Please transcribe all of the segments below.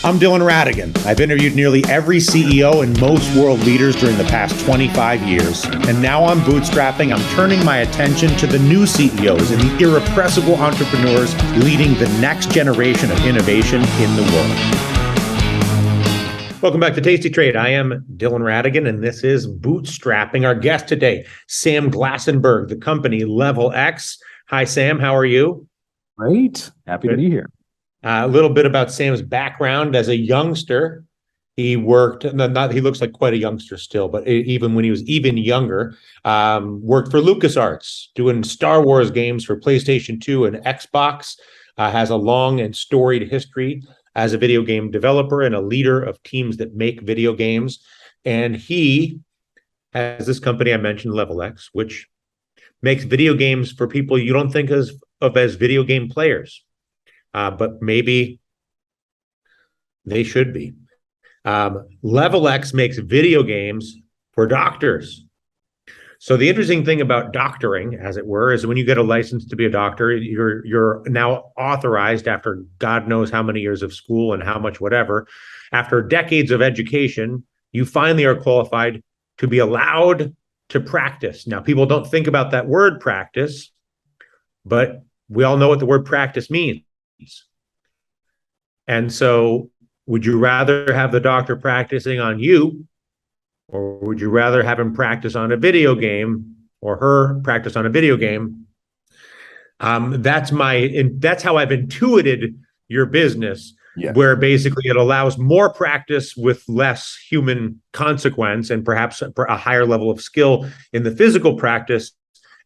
I'm Dylan Radigan. I've interviewed nearly every CEO and most world leaders during the past 25 years. And now I'm bootstrapping. I'm turning my attention to the new CEOs and the irrepressible entrepreneurs leading the next generation of innovation in the world. Welcome back to Tasty Trade. I am Dylan Radigan, and this is Bootstrapping. Our guest today, Sam Glassenberg, the company Level X. Hi, Sam. How are you? Great. Happy to be here. A little bit about Sam's background as a youngster. He worked, he looks like quite a youngster still, but even when he was even younger, worked for LucasArts, doing Star Wars games for PlayStation 2 and Xbox, has a long and storied history as a video game developer and a leader of teams that make video games. And he has this company I mentioned, Level X, which makes video games for people you don't think of as video game players. But maybe they should be. Level X makes video games for doctors. So the interesting thing about doctoring, as it were, is when you get a license to be a doctor, you're now authorized after God knows how many years of school and how much whatever. After decades of education, you finally are qualified to be allowed to practice. Now, people don't think about that word practice, but we all know what the word practice means. And so, would you rather have the doctor practicing on you, or would you rather have him practice on a video game, or her practice on a video game? That's how I've intuited your business, where basically it allows more practice with less human consequence and perhaps a higher level of skill in the physical practice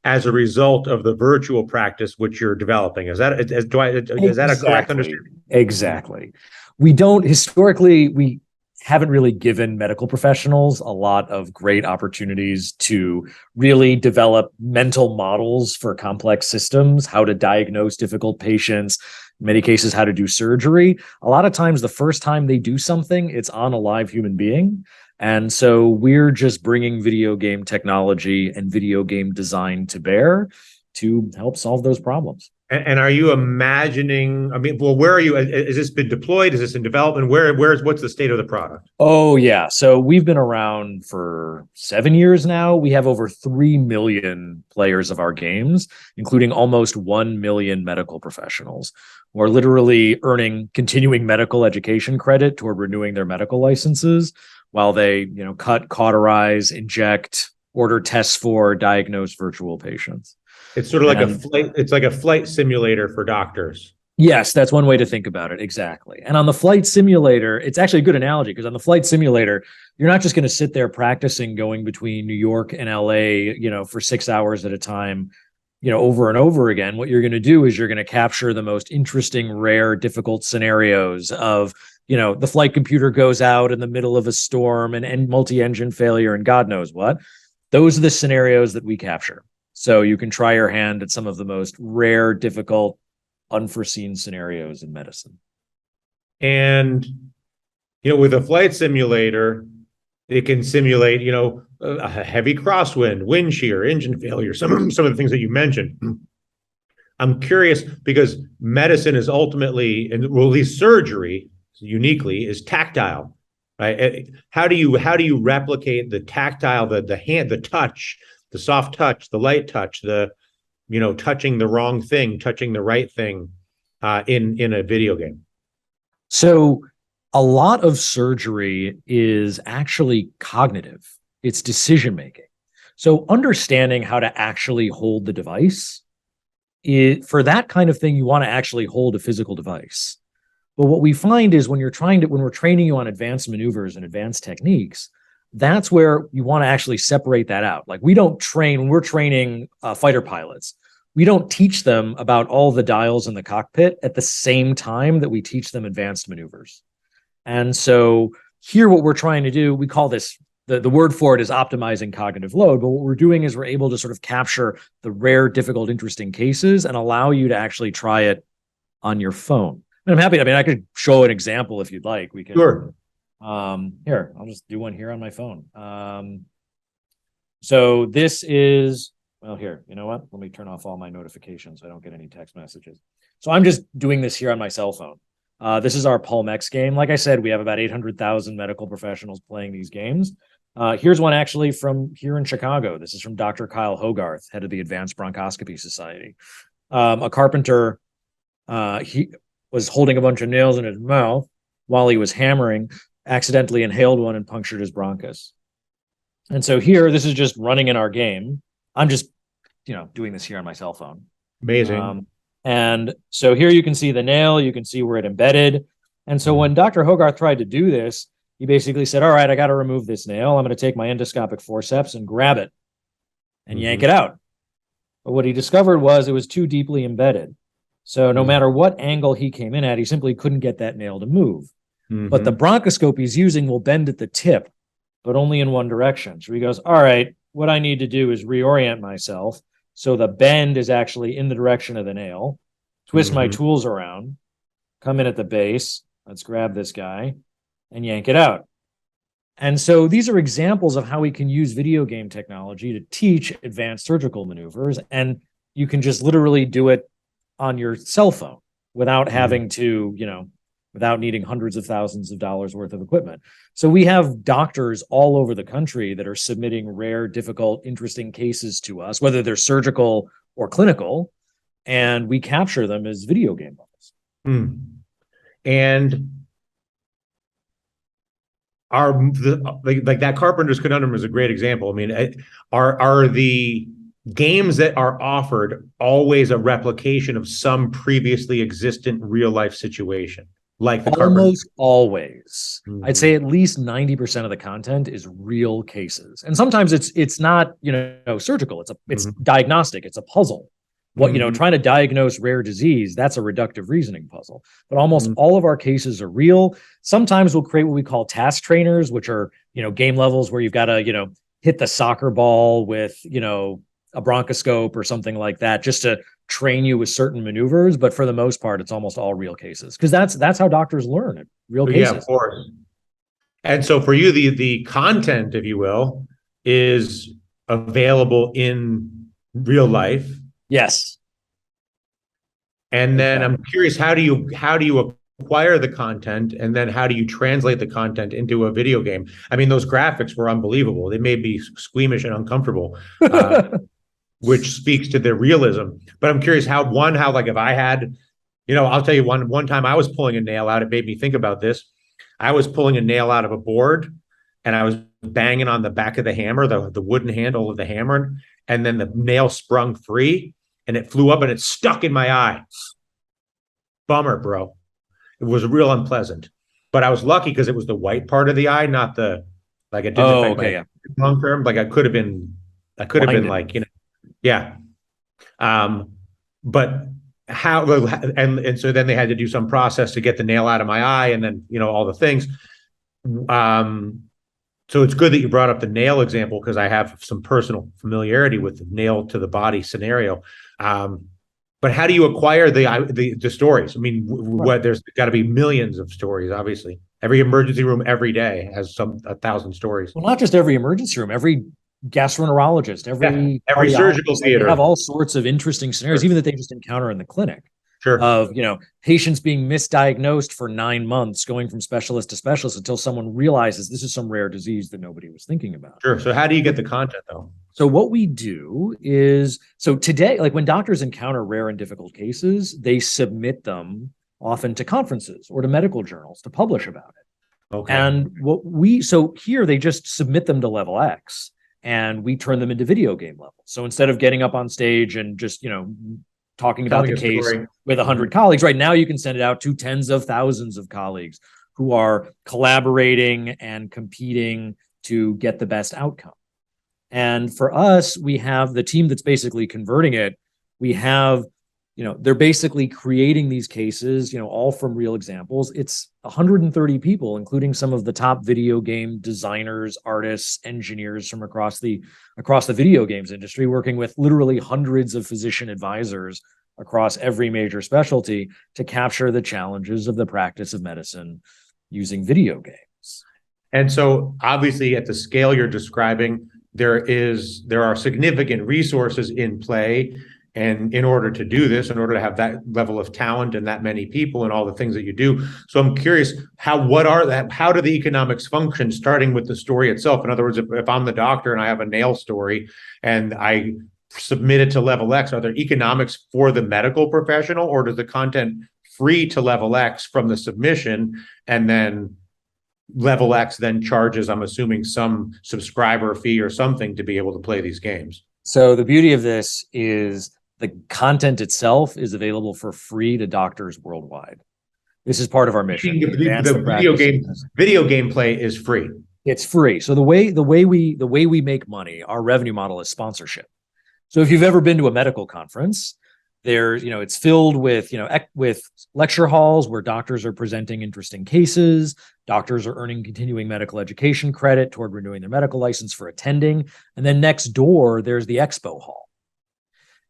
as a result of the virtual practice which you're developing. Is that a correct understanding? Exactly. We haven't really given medical professionals a lot of great opportunities to really develop mental models for complex systems, how to diagnose difficult patients, in many cases, how to do surgery. A lot of times, the first time they do something, it's on a live human being. And so we're just bringing video game technology and video game design to bear to help solve those problems. And are you imagining, where are you? Has this been deployed? Is this in development? What's the state of the product? Oh, yeah. So we've been around for 7 years now. We have over 3 million players of our games, including almost 1 million medical professionals who are literally earning continuing medical education credit toward renewing their medical licenses while they, cut, cauterize, inject, order tests for, diagnose virtual patients. It's sort of like a flight simulator for doctors. Yes, that's one way to think about it. Exactly. And on the flight simulator, it's actually a good analogy because on the flight simulator, you're not just going to sit there practicing going between New York and LA, for 6 hours at a time, over and over again. What you're going to do is you're going to capture the most interesting, rare, difficult scenarios of, the flight computer goes out in the middle of a storm and multi-engine failure and God knows what. Those are the scenarios that we capture. So you can try your hand at some of the most rare, difficult, unforeseen scenarios in medicine. And, with a flight simulator, it can simulate, a heavy crosswind, wind shear, engine failure, some of the things that you mentioned. I'm curious because medicine is ultimately, and well, at least surgery uniquely, is tactile, right? How do you replicate the tactile, the hand, the touch, the soft touch, the light touch, the touching the wrong thing, touching the right thing in a video game? So a lot of surgery is actually cognitive. It's decision making. So understanding how to actually hold the device, for that kind of thing, you want to actually hold a physical device. But what we find is when we're training you on advanced maneuvers and advanced techniques, that's where you want to actually separate that out. Like when we're training fighter pilots, we don't teach them about all the dials in the cockpit at the same time that we teach them advanced maneuvers. And so here, what we're trying to do, we call this, the word for it is optimizing cognitive load. But what we're doing is we're able to sort of capture the rare, difficult, interesting cases and allow you to actually try it on your phone. And I'm happy. I could show an example if you'd like. We can. Sure. Here, I'll just do one here on my phone. So this is, well, here, you know what? Let me turn off all my notifications so I don't get any text messages. So I'm just doing this here on my cell phone. This is our Pulmex game. Like I said, we have about 800,000 medical professionals playing these games. Here's one actually from here in Chicago. This is from Dr. Kyle Hogarth, head of the Advanced Bronchoscopy Society. A carpenter, he was holding a bunch of nails in his mouth while he was hammering, accidentally inhaled one and punctured his bronchus. And so here, this is just running in our game. I'm just, doing this here on my cell phone. Amazing. And so here you can see the nail, you can see where it embedded. And so when Dr. Hogarth tried to do this, he basically said, all right, I got to remove this nail. I'm going to take my endoscopic forceps and grab it and yank it out. But what he discovered was it was too deeply embedded. So no matter what angle he came in at, he simply couldn't get that nail to move. But the bronchoscope he's using will bend at the tip, but only in one direction. So he goes, all right, what I need to do is reorient myself. So the bend is actually in the direction of the nail. Twist my tools around, come in at the base. Let's grab this guy and yank it out. And so these are examples of how we can use video game technology to teach advanced surgical maneuvers. And you can just literally do it on your cell phone without having to, without needing hundreds of thousands of dollars worth of equipment. So we have doctors all over the country that are submitting rare, difficult, interesting cases to us, whether they're surgical or clinical, and we capture them as video game levels. And like that Carpenter's Conundrum is a great example. I mean, are the games that are offered always a replication of some previously existent real life situation? Like the almost always. I'd say at least 90% of the content is real cases. And sometimes it's not, surgical. It's diagnostic. It's a puzzle. Trying to diagnose rare disease, that's a reductive reasoning puzzle. But almost all of our cases are real. Sometimes we'll create what we call task trainers, which are, game levels where you've got to, hit the soccer ball with, a bronchoscope or something like that, just to train you with certain maneuvers. But for the most part, it's almost all real cases, because that's how doctors learn it. Real cases. Yeah, of course. And so for you, the content, if you will, is available in real life. Yes. And then I'm curious, how do you acquire the content, and then how do you translate the content into a video game? I mean, those graphics were unbelievable. They made me squeamish and uncomfortable. Which speaks to their realism. But I'm curious how like if I had, I'll tell you one time I was pulling a nail out, it made me think about this. I was pulling a nail out of a board and I was banging on the back of the hammer, the wooden handle of the hammer, and then the nail sprung free and it flew up and it stuck in my eye. Bummer, bro. It was real unpleasant. But I was lucky because it was the white part of the eye, not the, like, it didn't affect my long term. Like I could have been like, yeah. But how, and so then they had to do some process to get the nail out of my eye, and then, all the things. So it's good that you brought up the nail example, because I have some personal familiarity with the nail to the body scenario. But how do you acquire the stories? I mean, there's got to be millions of stories, obviously. Every emergency room every day has 1,000 stories. Well, not just every emergency room, every gastroenterologist, every surgical theater. They have all sorts of interesting scenarios, even that they just encounter in the clinic. Sure. Of, patients being misdiagnosed for 9 months, going from specialist to specialist until someone realizes this is some rare disease that nobody was thinking about. Sure. So how do you get the content, though? So what we do is, so today, like when doctors encounter rare and difficult cases, they submit them often to conferences or to medical journals to publish about it. Okay. And so here they just submit them to level X, and we turn them into video game levels. So instead of getting up on stage and just, talking about the case with 100 colleagues, right now you can send it out to tens of thousands of colleagues who are collaborating and competing to get the best outcome. And for us, we have the team that's basically converting it. We have, they're basically creating these cases, all from real examples. It's 130 people, including some of the top video game designers, artists, engineers from across the video games industry, working with literally hundreds of physician advisors across every major specialty to capture the challenges of the practice of medicine using video games. And so obviously at the scale you're describing, there are significant resources in play. And in order to do this, in order to have that level of talent and that many people and all the things that you do. So I'm curious, how do the economics function, starting with the story itself? In other words, if I'm the doctor and I have a nail story and I submit it to level X, are there economics for the medical professional, or does the content free to level X from the submission, and then level X then charges, I'm assuming, some subscriber fee or something to be able to play these games? So the beauty of this is the content itself is available for free to doctors worldwide. This is part of our mission. The video game play is free. It's free. So the way we make money, our revenue model is sponsorship. So if you've ever been to a medical conference, it's filled with, with lecture halls where doctors are presenting interesting cases. Doctors are earning continuing medical education credit toward renewing their medical license for attending. And then next door, there's the expo hall.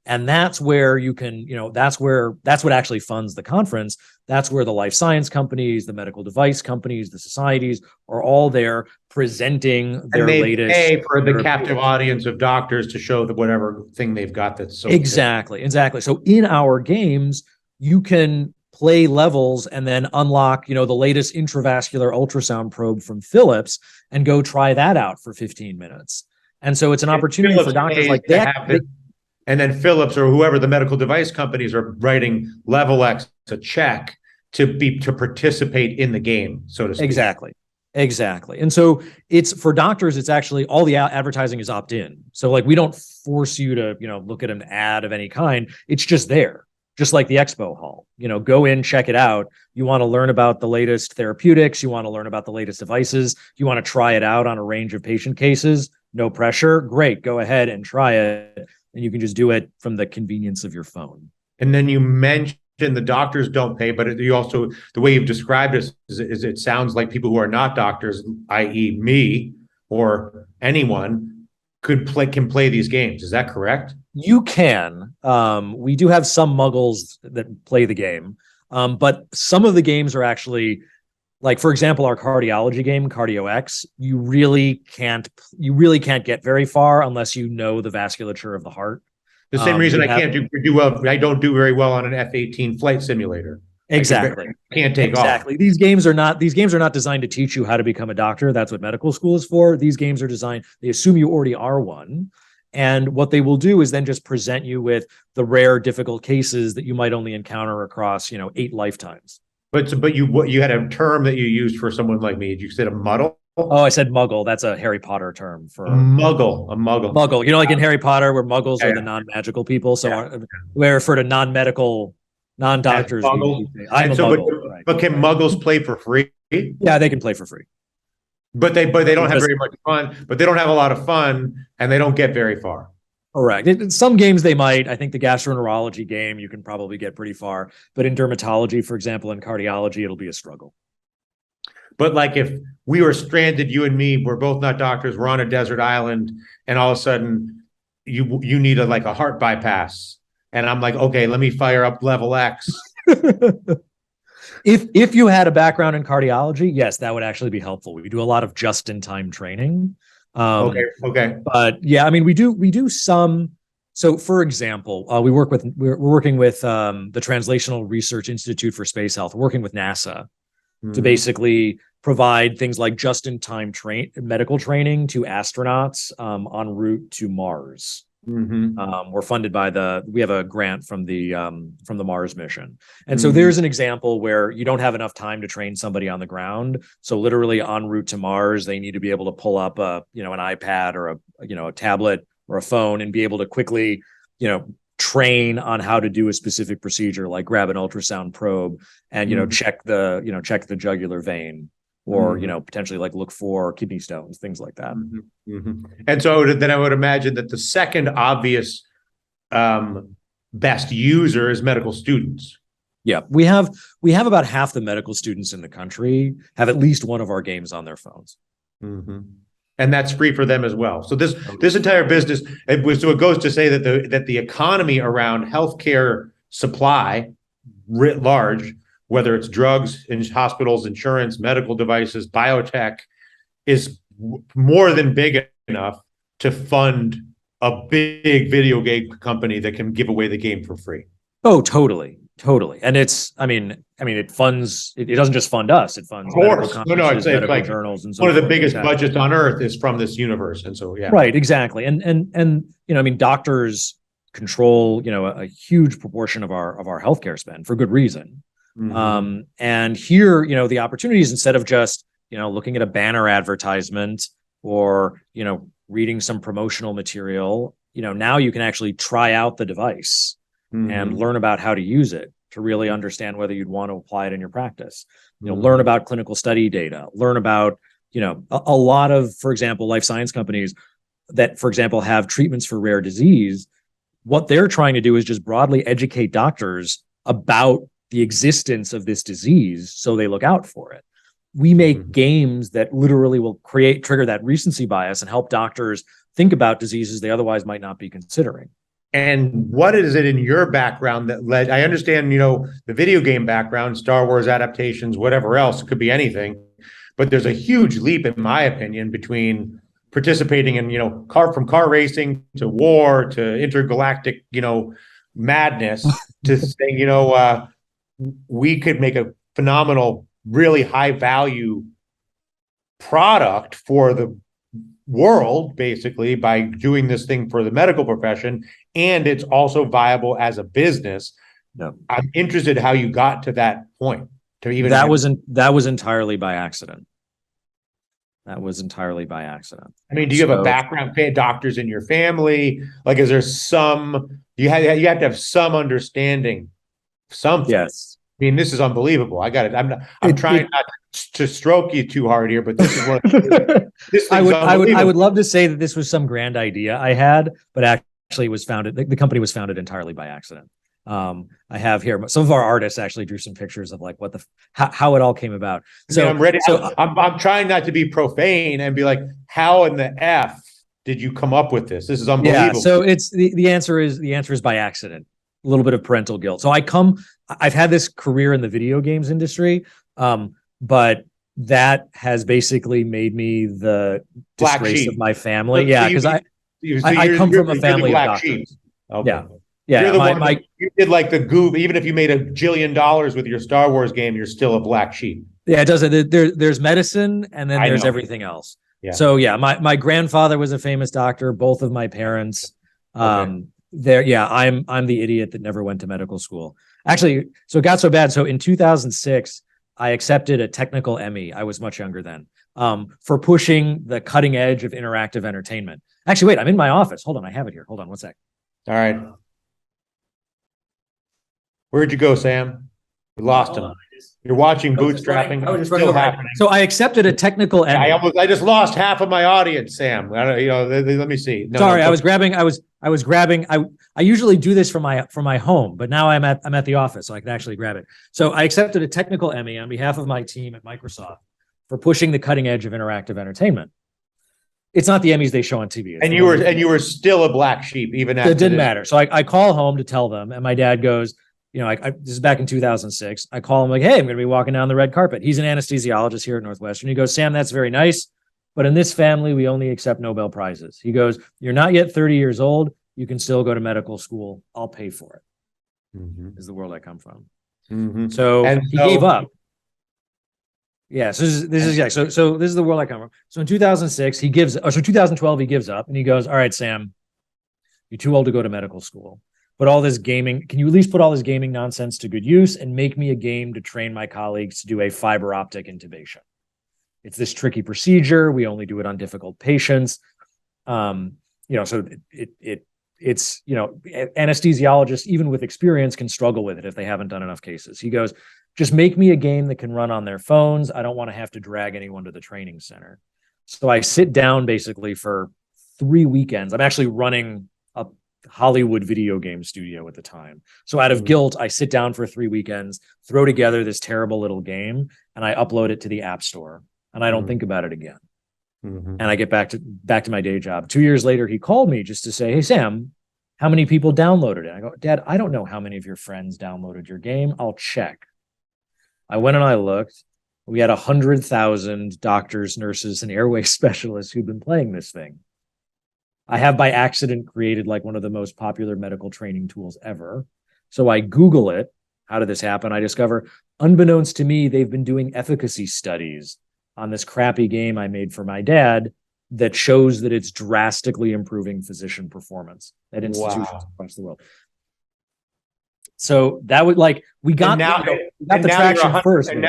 And that's where you can, that's what actually funds the conference. That's where the life science companies, the medical device companies, the societies are all there presenting their latest. Pay for the captive audience of doctors to show whatever thing they've got that's so exactly. So in our games, you can play levels and then unlock, the latest intravascular ultrasound probe from Philips and go try that out for 15 minutes. And so it's an opportunity for doctors like that. And then Philips or whoever the medical device companies are writing level X a check to participate in the game, so to speak. Exactly. And so it's for doctors, it's actually all the advertising is opt-in. So like we don't force you to, look at an ad of any kind. It's just there, just like the expo hall. Go in, check it out. You want to learn about the latest therapeutics. You want to learn about the latest devices. You want to try it out on a range of patient cases. No pressure. Great. Go ahead and try it. And you can just do it from the convenience of your phone. And then you mentioned the doctors don't pay, but you also, the way you've described it is it sounds like people who are not doctors, i.e. me or anyone, can play these games. Is that correct? You can. We do have some muggles that play the game, but some of the games are actually, like, for example, our cardiology game, Cardio X, you really can't get very far unless you know the vasculature of the heart. The same reason I don't do very well on an F-18 flight simulator. Exactly. I can't take off. These games are not designed to teach you how to become a doctor. That's what medical school is for. These games are designed, they assume you already are one. And what they will do is then just present you with the rare, difficult cases that you might only encounter across, 8 lifetimes. But you had a term that you used for someone like me. You said a muddle? Oh, I said muggle. That's a Harry Potter term for a muggle. Muggle. Like in Harry Potter, where muggles are the non-magical people. So we refer to non-medical, non-doctors. But can muggles play for free? Yeah, they can play for free. But they don't have very much fun. But they don't have a lot of fun, and they don't get very far. Correct. In some games they might. I think the gastroenterology game, you can probably get pretty far. But in dermatology, for example, and cardiology, it'll be a struggle. But like if we were stranded, you and me, we're both not doctors, we're on a desert island, and all of a sudden you need a heart bypass. And I'm like, okay, let me fire up level X. If you had a background in cardiology, yes, that would actually be helpful. We do a lot of just-in-time training. Okay. But yeah, I mean, we do some. So, for example, we're working with the Translational Research Institute for Space Health. We're working with NASA to basically provide things like just-in-time medical training to astronauts en route to Mars. We're funded by we have a grant from the Mars mission. And so there's an example where you don't have enough time to train somebody on the ground. So literally en route to Mars, they need to be able to pull up an iPad or a tablet or a phone and be able to quickly, train on how to do a specific procedure, like grab an ultrasound probe and, check the jugular vein, or potentially look for kidney stones, things like that. And so then I would imagine that the second obvious best user is medical students. Yeah, we have about half the medical students in the country have at least one of our games on their phones. And that's free for them as well. So this entire business, it goes to say that the economy around healthcare supply writ large, whether it's drugs in hospitals, insurance, medical devices, biotech, is more than big enough to fund a big video game company that can give away the game for free. Oh, totally, totally. And it funds. It doesn't just fund us. It Of funds medical course. No, conferences, it's medical like journals, and so one of the forth. biggest Exactly. budgets on earth is from this universe. And so, yeah. Right, exactly. And doctors control, a huge proportion of our healthcare spend for good reason. And here, the opportunities, instead of just, looking at a banner advertisement or, reading some promotional material, now you can actually try out the device and learn about how to use it to really understand whether you'd want to apply it in your practice. Learn about clinical study data, learn about, a lot of, for example, life science companies that, for example, have treatments for rare disease. What they're trying to do is just broadly educate doctors about the existence of this disease so they look out for it. We make games that literally will trigger that recency bias and help doctors think about diseases they otherwise might not be considering. And what is it in your background that led? I understand, the video game background, Star Wars adaptations, whatever else, it could be anything. But there's a huge leap, in my opinion, between participating in, from car racing to war to intergalactic, madness to saying, we could make a phenomenal, really high value product for the world, basically, by doing this thing for the medical profession, and it's also viable as a business. No. I'm interested how you got to that point. To even that was entirely by accident. That was entirely by accident. I mean, do you have a background, doctors in your family? Like, is there some? You have to have some understanding, something. Yes. I mean, this is unbelievable. I got it. I'm trying not to stroke you too hard here, but this is one. This I would love to say that this was some grand idea I had, but actually, it was founded. The company was founded entirely by accident. I have here some of our artists actually drew some pictures of like how it all came about. So I'm ready. So I'm trying not to be profane and be like, how in the F did you come up with this? This is unbelievable. Yeah. So it's the answer is by accident. A little bit of parental guilt. So I've had this career in the video games industry, but that has basically made me the disgrace of my family. Yeah, because I come from a family of doctors. Okay. Yeah. Yeah, you're the one you did like the goof. Even if you made $1 billion with your Star Wars game, you're still a black sheep. Yeah, it doesn't. There's medicine, and then there's everything else. Yeah. So yeah, my grandfather was a famous doctor. Both of my parents. I'm the idiot that never went to medical school. Actually, so it got so bad. So in 2006, I accepted a technical Emmy. I was much younger then. For pushing the cutting edge of interactive entertainment. Actually, wait, I'm in my office. Hold on, I have it here. Hold on one sec. All right. Where'd you go, Sam? We lost him. You're watching bootstrapping. Still happening. So I accepted a technical Emmy. I just lost half of my audience, Sam. Let me see. Sorry, I was grabbing. I usually do this from my home, but now I'm at the office, so I can actually grab it. So I accepted a technical Emmy on behalf of my team at Microsoft for pushing the cutting edge of interactive entertainment. It's not the Emmys they show on TV. And you were still a black sheep, even after it didn't matter. So I call home to tell them, and my dad goes, this is back in 2006. I call him like, hey, I'm going to be walking down the red carpet. He's an anesthesiologist here at Northwestern. He goes, Sam, that's very nice, but in this family, we only accept Nobel Prizes. He goes, you're not yet 30 years old. You can still go to medical school. I'll pay for it. Is the world I come from. So he gave up. Yeah. So this is the world I come from. So in 2006, 2012, he gives up and he goes, all right, Sam, you're too old to go to medical school. But all this gaming, can you at least put all this gaming nonsense to good use and make me a game to train my colleagues to do a fiber optic intubation? It's this tricky procedure. We only do it on difficult patients. So it's anesthesiologists, even with experience, can struggle with it if they haven't done enough cases. He goes, just make me a game that can run on their phones. I don't want to have to drag anyone to the training center. So I sit down basically for 3 weekends. I'm actually running a Hollywood video game studio at the time. So out of guilt, I sit down for 3 weekends, throw together this terrible little game, and I upload it to the App Store. And I don't think about it again. And I get back to my day job. 2 years later, he called me just to say, hey, Sam, how many people downloaded it? I go, Dad, I don't know how many of your friends downloaded your game. I'll check. I went and I looked. We had 100,000 doctors, nurses, and airway specialists who'd been playing this thing. I have by accident created like one of the most popular medical training tools ever. So I Google it. How did this happen? I discover, unbeknownst to me, they've been doing efficacy studies on this crappy game I made for my dad that shows that it's drastically improving physician performance at institutions Wow. across the world. So that would like we got we got the traction first. And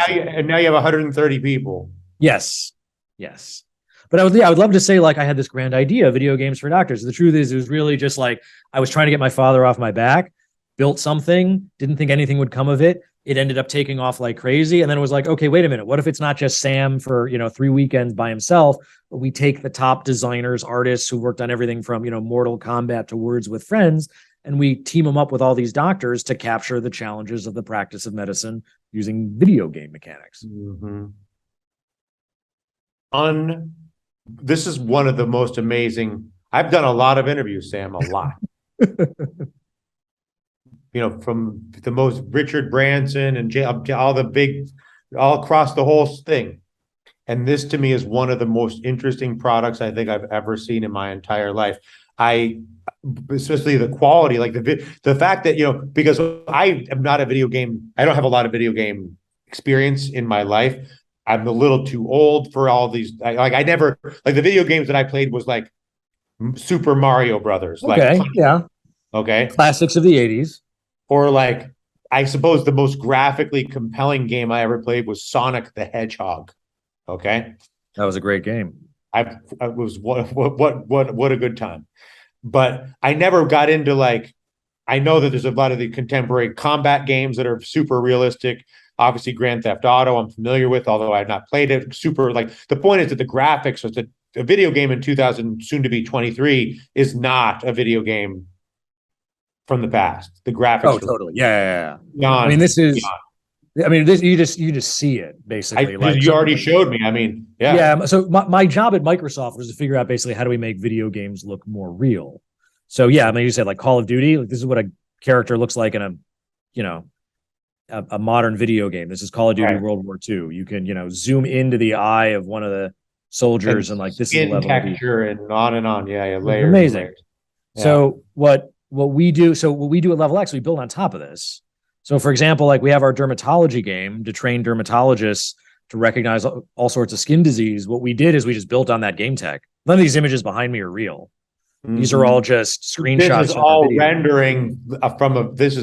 now you have 130 people. Yes. Yes. But I would love to say like I had this grand idea, video games for doctors. The truth is, it was really just like I was trying to get my father off my back, built something, didn't think anything would come of it. It ended up taking off like crazy. And then it was like, okay, wait a minute. What if it's not just Sam for, 3 weekends by himself, but we take the top designers, artists who worked on everything from, Mortal Kombat to Words with Friends, and we team them up with all these doctors to capture the challenges of the practice of medicine using video game mechanics. Mm-hmm. This is one of the most amazing. I've done a lot of interviews, Sam, a lot. From the most Richard Branson and all across the whole thing. And this to me is one of the most interesting products I think I've ever seen in my entire life. Especially the quality, like the fact that, because I am not a video game, I don't have a lot of video game experience in my life. I'm a little too old for all these. I never, like the video games that I played was like Super Mario Brothers. Okay. Yeah. Okay. Classics of the 80s. Or like, I suppose the most graphically compelling game I ever played was Sonic the Hedgehog. Okay. That was a great game. I was what a good time. But I never got into I know that there's a lot of the contemporary combat games that are super realistic. Obviously, Grand Theft Auto, I'm familiar with, although I've not played it. The point is that the graphics of a video game in 2000, soon to be 23, is not a video game from the past. The graphics. Oh, totally. Yeah. Beyond, I mean, this is. Beyond. I mean, this you just see it basically. You already showed me. I mean, yeah. Yeah. So my job at Microsoft was to figure out basically how do we make video games look more real. So yeah, I mean, you said like Call of Duty. Like, this is what a character looks like in a modern video game. This is Call of Duty World War II. You can zoom into the eye of one of the soldiers and like this is the level texture and on. Yeah, layers. Amazing. Layers. Yeah. So what we do at Level X, we build on top of this. So for example, like we have our dermatology game to train dermatologists to recognize all sorts of skin disease. What we did is we just built on that game tech. None of these images behind me are real. Mm-hmm. These are all just screenshots. This is all rendering this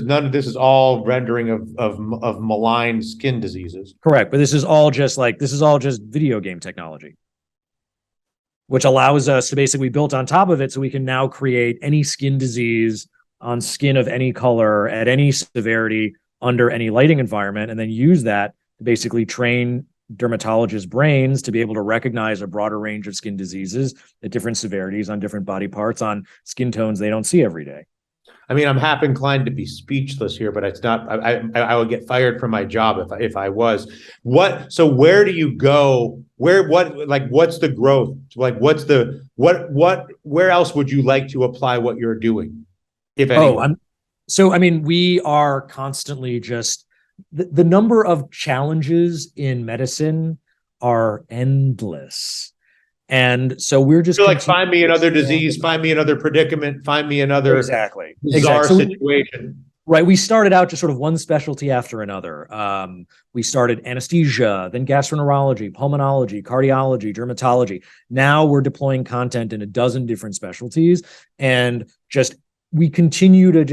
is all rendering of malign skin diseases. Correct. But this is all just video game technology, which allows us to basically build on top of it so we can now create any skin disease on skin of any color at any severity under any lighting environment, and then use that to basically train dermatologists' brains to be able to recognize a broader range of skin diseases at different severities on different body parts on skin tones they don't see every day. I mean, I'm half inclined to be speechless here, but it's not. I would get fired from my job if I was. So where do you go? What's the growth? Where else would you like to apply what you're doing? If any. We are constantly just the number of challenges in medicine are endless. And so we're just find me another disease, find me another predicament, find me another bizarre situation. Right. We started out just sort of one specialty after another. We started anesthesia, then gastroenterology, pulmonology, cardiology, dermatology. Now we're deploying content in a dozen different specialties, and we continue to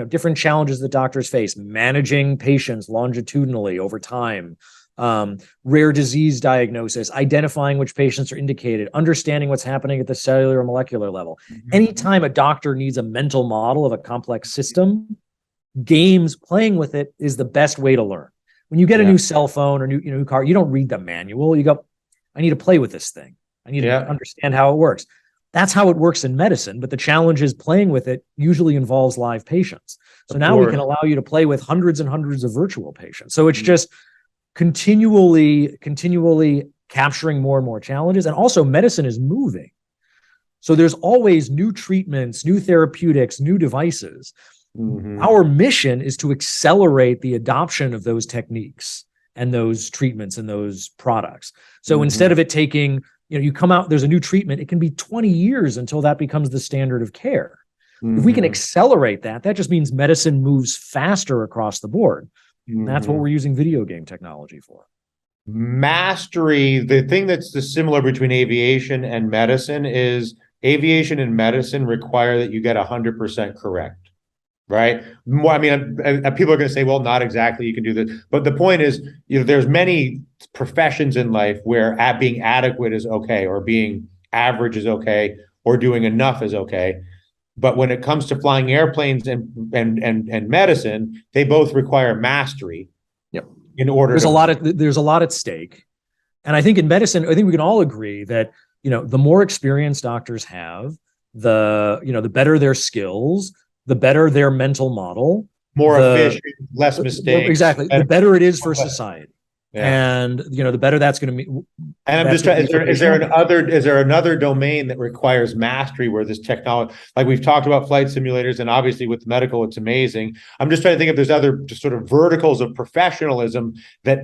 different challenges that doctors face, managing patients longitudinally over time. Rare disease diagnosis, identifying which patients are indicated, understanding what's happening at the cellular or molecular level. Mm-hmm. Anytime a doctor needs a mental model of a complex system, games, playing with it is the best way to learn. When you get a new cell phone or new car, you don't read the manual. You go, I need to play with this thing. I need to understand how it works. That's how it works in medicine. But the challenge is playing with it usually involves live patients. So now we can allow you to play with hundreds and hundreds of virtual patients. So it's just continually capturing more and more challenges. And also medicine is moving. So there's always new treatments, new therapeutics, new devices. Mm-hmm. Our mission is to accelerate the adoption of those techniques and those treatments and those products. So instead of it taking you come out, there's a new treatment, it can be 20 years until that becomes the standard of care. If we can accelerate that, that just means medicine moves faster across the board. And that's what we're using video game technology for. Mastery, the thing that's the similar between aviation and medicine is aviation and medicine require that you get 100% correct, right? Well, I mean, people are going to say, well, not exactly, you can do this. But the point is, there's many professions in life where being adequate is okay, or being average is okay, or doing enough is okay. But when it comes to flying airplanes and medicine, they both require mastery. Yep. In order there's a lot at stake. And I think in medicine, I think we can all agree that, the more experience doctors have, the better their skills, the better their mental model, more efficient, less mistakes. Exactly. The better it is for society. Yeah. And the better that's going to be. And I'm just trying. Is there another domain that requires mastery where this technology, like we've talked about flight simulators, and obviously with medical, it's amazing. I'm just trying to think if there's other just sort of verticals of professionalism that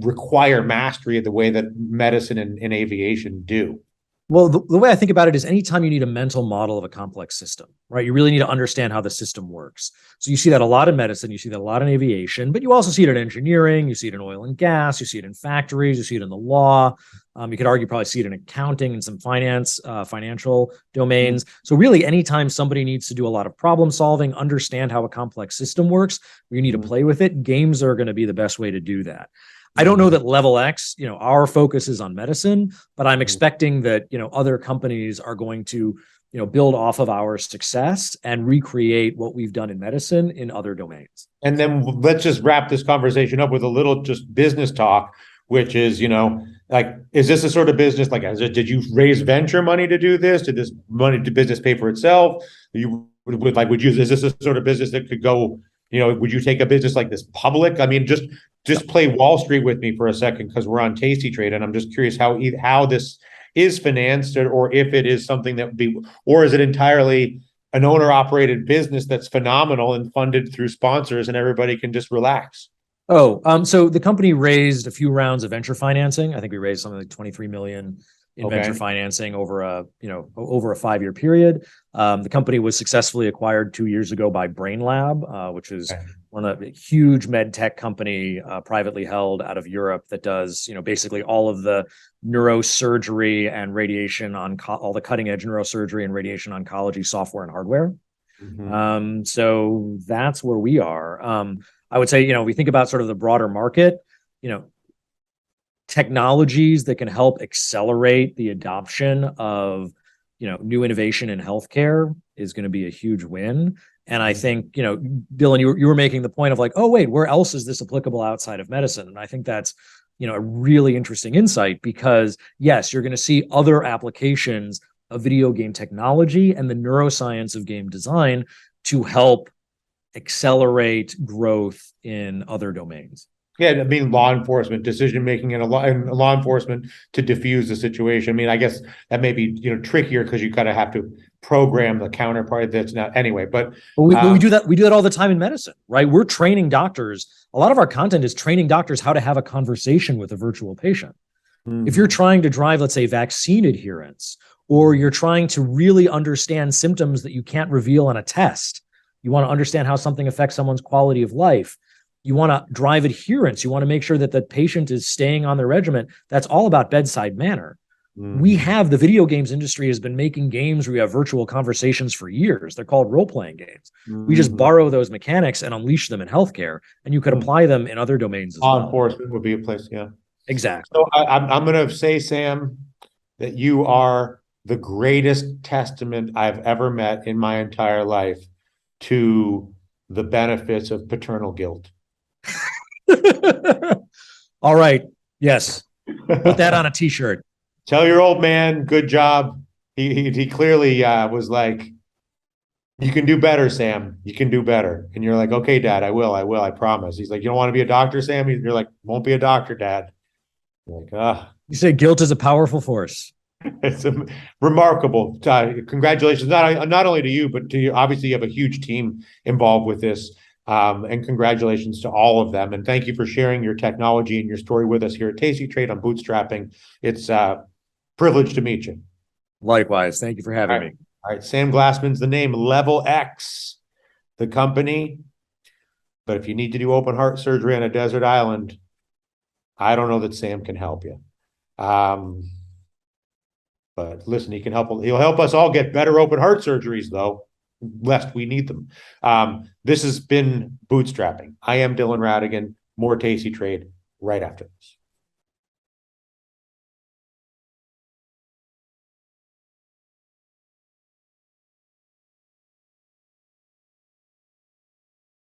require mastery the way that medicine and aviation do. Well, the way I think about it is anytime you need a mental model of a complex system, right? You really need to understand how the system works. So you see that a lot in medicine, you see that a lot in aviation, but you also see it in engineering, you see it in oil and gas, you see it in factories, you see it in the law. You could argue probably see it in accounting and some financial domains. So really, anytime somebody needs to do a lot of problem solving, understand how a complex system works, you need to play with it. Games are going to be the best way to do that. I don't know that Level X, our focus is on medicine, but I'm expecting that, other companies are going to, build off of our success and recreate what we've done in medicine in other domains. And then let's just wrap this conversation up with a little just business talk, which is, is this a sort of business, did you raise venture money to do this? Did this business pay for itself? Is this a sort of business that could go, would you take a business like this public? I mean, just play Wall Street with me for a second, because we're on Tasty Trade, and I'm just curious how this is financed, or if it is something that would be, or is it entirely an owner-operated business that's phenomenal and funded through sponsors, and everybody can just relax? So the company raised a few rounds of venture financing. I think we raised something like 23 million in venture financing over a 5-year period. The company was successfully acquired 2 years ago by Brainlab, which is one of a huge med tech company, privately held out of Europe, that does, basically all of the neurosurgery and radiation all the cutting edge neurosurgery and radiation oncology software and hardware. So that's where we are. I would say, we think about sort of the broader market, technologies that can help accelerate the adoption of, new innovation in healthcare is going to be a huge win. And I think, Dylan, you were making the point of like, oh, wait, where else is this applicable outside of medicine? And I think that's, a really interesting insight, because yes, you're going to see other applications of video game technology and the neuroscience of game design to help accelerate growth in other domains. Yeah, I mean, law enforcement, decision making, and law enforcement to diffuse the situation. I mean, I guess that may be trickier, because you kind of have to program the counterpart. That's not anyway. But we do that. We do that all the time in medicine, right? We're training doctors. A lot of our content is training doctors how to have a conversation with a virtual patient. If you're trying to drive, let's say, vaccine adherence, or you're trying to really understand symptoms that you can't reveal on a test, you want to understand how something affects someone's quality of life. You want to drive adherence. You want to make sure that the patient is staying on their regimen. That's all about bedside manner. The video games industry has been making games where you have virtual conversations for years. They're called role-playing games. We just borrow those mechanics and unleash them in healthcare, and you could apply them in other domains as well. Law enforcement would be a place, yeah. Exactly. So I'm going to say, Sam, that you are the greatest testament I've ever met in my entire life to the benefits of paternal guilt. All right. Yes. Put that on a t-shirt. Tell your old man, good job. He clearly was like, you can do better, Sam. You can do better. And you're like, okay, Dad, I will, I promise. He's like, you don't want to be a doctor, Sam? You're like, won't be a doctor, Dad. You're like, ah. You say guilt is a powerful force. It's remarkable. Congratulations, not only to you, but to you. Obviously, you have a huge team involved with this. And congratulations to all of them. And thank you for sharing your technology and your story with us here at Tasty Trade on bootstrapping. It's Privileged to meet you. Likewise. Thank you for having me. All right, Sam Glassman's the name, Level X, the company. But if you need to do open heart surgery on a desert island, I don't know that Sam can help you. But listen, he can help. He'll help us all get better open heart surgeries, though, lest we need them. This has been Bootstrapping. I am Dylan Radigan. More Tasty Trade right after this.